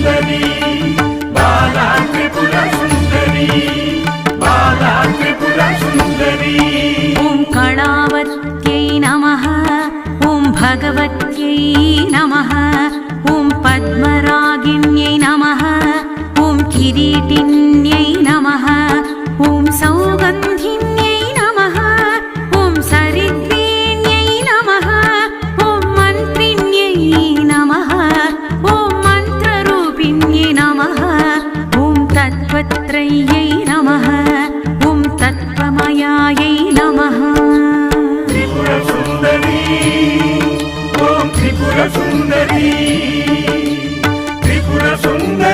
సుందరి బాలా త్రిపుర సుందరి బాలా త్రిపుర సుందరి ఓం కళావత్యై నమః ఓం భగవత్యై నమః ఓం పద్మరాగిణ్యై నమః ఓం కిరీటిన్యై నమః ఓం సౌగంధిన్యై నమః ఓం సరిద్వేణ్యై నమః ఓం మంత్రిణ్యై నమః ఓం మంత్రరూపిణ్యై నమః ఓం తత్వత్రయ్యై నమః ఓం తత్వమయాయై నమః త్రిపుర సుందరి ఓం త్రిపుర సుందరి త్రిపుర సుందరి